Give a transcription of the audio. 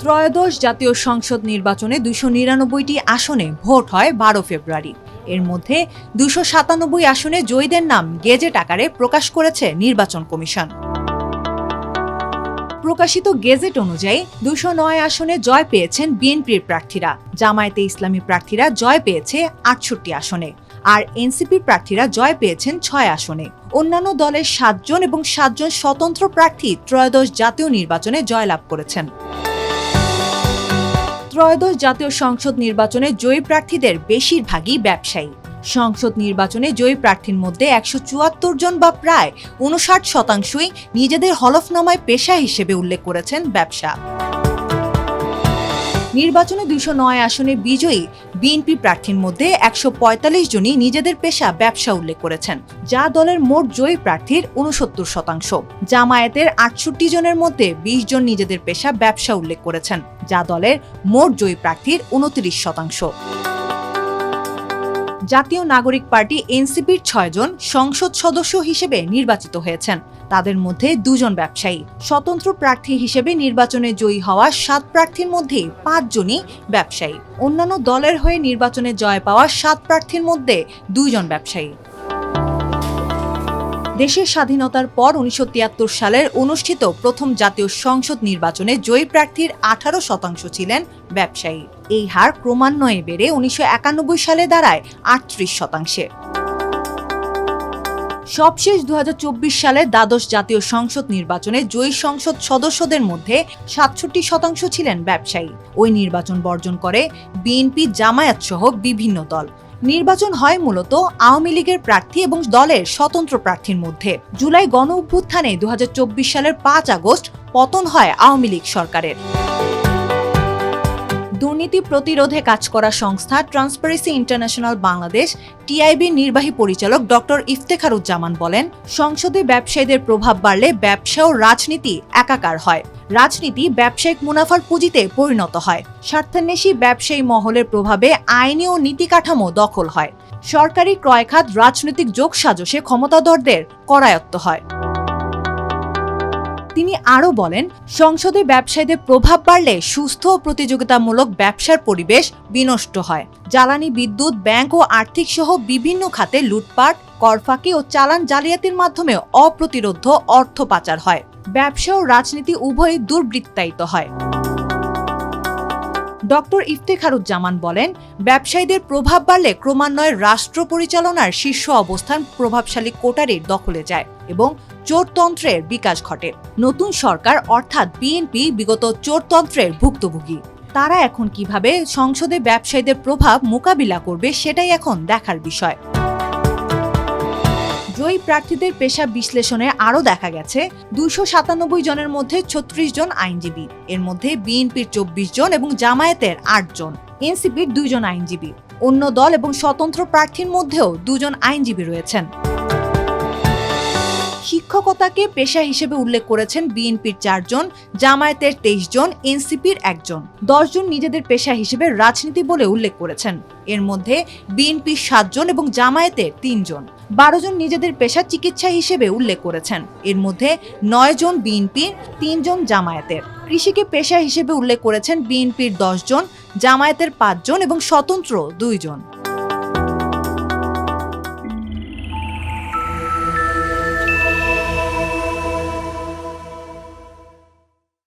ত্রয়োদশ জাতীয় সংসদ নির্বাচনে 299টি আসনে ভোট হয় 12 ফেব্রুয়ারি। এর মধ্যে 297 আসনে জয়ীদের নাম গেজেট আকারে প্রকাশ করেছে নির্বাচন কমিশন। প্রকাশিত গেজেট অনুযায়ী 209 আসনে জয় পেয়েছেন বিএনপির প্রার্থীরা, জামায়াতে ইসলামী প্রার্থীরা জয় পেয়েছে 68 আসনে, আর এনসিপি প্রার্থীরা জয় পেয়েছেন 6 আসনে। অন্যান্য দলের 7 জন এবং 7 জন স্বতন্ত্র প্রার্থী ত্রয়োদশ জাতীয় নির্বাচনে জয়লাভ করেছেন। ত্রয়োদশ জাতীয় সংসদ নির্বাচনে জয়ী প্রার্থীদের বেশিরভাগই ব্যবসায়ী। সংসদ নির্বাচনে জয়ী প্রার্থীর মধ্যে 174 জন বা প্রায় 59% নিজেদের হলফনামায় পেশা হিসেবে উল্লেখ করেছেন ব্যবসা। নির্বাচনে 209 আসনে বিজয়ী বিএনপি প্রার্থীর মধ্যে 145 জনই নিজেদের পেশা ব্যবসা উল্লেখ করেছেন, যা দলের মোট জয়ী প্রার্থীর 69%। জামায়াতের 68 জনের মধ্যে 20 জন নিজেদের পেশা ব্যবসা উল্লেখ করেছেন, যা দলের মোট জয়ী প্রার্থীর 29%। জাতীয় নাগরিক পার্টি এনসিপির 6 জন সংসদ সদস্য হিসেবে নির্বাচিত হয়েছেন, তাদের মধ্যে 2 জন ব্যবসায়ী। স্বতন্ত্র প্রার্থী হিসেবে নির্বাচনে জয়ী হওয়া 7 প্রার্থীর মধ্যে 5 জনই ব্যবসায়ী। অন্যান্য দলের হয়ে নির্বাচনে জয় পাওয়া 7 প্রার্থীর মধ্যে 2 জন ব্যবসায়ী। দেশের স্বাধীনতার পর 1973 সালের অনুষ্ঠিত প্রথম জাতীয় সংসদ নির্বাচনে জয়ী প্রার্থীর 18% ছিলেন ব্যবসায়ী। এই হার ক্রমান্বয়ে বেড়ে 1991 সালে দাঁড়ায় 38%। সবশেষ 2024 সালে দ্বাদশ জাতীয় সংসদ নির্বাচনে জয়ী সংসদ সদস্যদের মধ্যে 67% ছিলেন ব্যবসায়ী। ওই নির্বাচন বর্জন করে বিএনপি, জামায়াত সহ বিভিন্ন দল। নির্বাচন হয় মূলত আওয়ামী লীগের প্রার্থী এবং দলের স্বতন্ত্র প্রার্থীর মধ্যে। জুলাই গণ অভ্যুত্থানে 2024 সালের 5 আগস্ট পতন হয় আওয়ামী লীগ সরকারের। দুর্নীতি প্রতিরোধে কাজ করা সংস্থা ট্রান্সপারেন্সি ইন্টারন্যাশনাল বাংলাদেশ টিআইবির নির্বাহী পরিচালক ডক্টর ইফতেখারুজ্জামান বলেন, সংসদে ব্যবসায়ীদের প্রভাব বাড়লে ব্যবসা ও রাজনীতি একাকার হয়। রাজনীতি ব্যবসায়িক মুনাফার পুঁজিতে পরিণত হয়। স্বার্থান্বেষী ব্যবসায়ী মহলের প্রভাবে আইনি ও নীতি কাঠামো দখল হয়। সরকারি ক্রয় খাত রাজনৈতিক যোগসাজশে ক্ষমতাধরদের করায়ত্ত হয়। তিনি আরও বলেন, সংসদে ব্যবসায়ীদের প্রভাব বাড়লে সুস্থ ও প্রতিযোগিতামূলক ব্যবসার পরিবেশ বিনষ্ট হয়। জ্বালানি, বিদ্যুৎ, ব্যাংক ও আর্থিক সহ বিভিন্ন খাতে লুটপাট, করফাকি ও চালান জালিয়াতির মাধ্যমে অপ্রতিরোধ্য অর্থ পাচার হয়। ব্যবসা ও রাজনীতি উভয়ই দুর্বৃত্তায়িত হয়। ডক্টর ইফতেখারুজ্জামান বলেন, ব্যবসায়ীদের প্রভাব বাড়লে ক্রমান্বয়ে রাষ্ট্র পরিচালনার শীর্ষ অবস্থান প্রভাবশালী কোটারির দখলে যায় এবং চোরতন্ত্রের বিকাশ ঘটে। নতুন সরকার অর্থাৎ বিএনপি বিগত চোরতন্ত্রের ভুক্তভোগী। তারা এখন কিভাবে সংসদে ব্যবসায়ীদের প্রভাব মোকাবিলা করবে সেটাই এখন দেখার বিষয়। জয়ী প্রার্থীদের পেশা বিশ্লেষণে আরও দেখা গেছে 297 জনের মধ্যে 36 জন আইনজীবী। এর মধ্যে বিএনপির 24 জন এবং জামায়াতের 8 জন, এনসিপির 2 জন আইনজীবী। অন্য দল এবং স্বতন্ত্র প্রার্থীর মধ্যেও 2 জন আইনজীবী রয়েছেন। শিক্ষকতাকে পেশা হিসেবে উল্লেখ করেছেন বিএনপির 4 জন, জামায়াতের 23 জন, এনসিপির 1 জন। 10 জন নিজেদের পেশা হিসেবে রাজনীতি বলে উল্লেখ করেছেন। এর মধ্যে বিএনপির 7 জন এবং জামায়াতের 3 জন। 12 জন নিজেদের পেশা চিকিৎসা হিসেবে উল্লেখ করেছেন। এর মধ্যে 9 জন বিএনপির, 3 জন জামায়াতের। কৃষিকে পেশা হিসেবে উল্লেখ করেছেন বিএনপির 10 জন, জামায়াতের 5 জন এবং স্বতন্ত্র 2 জন।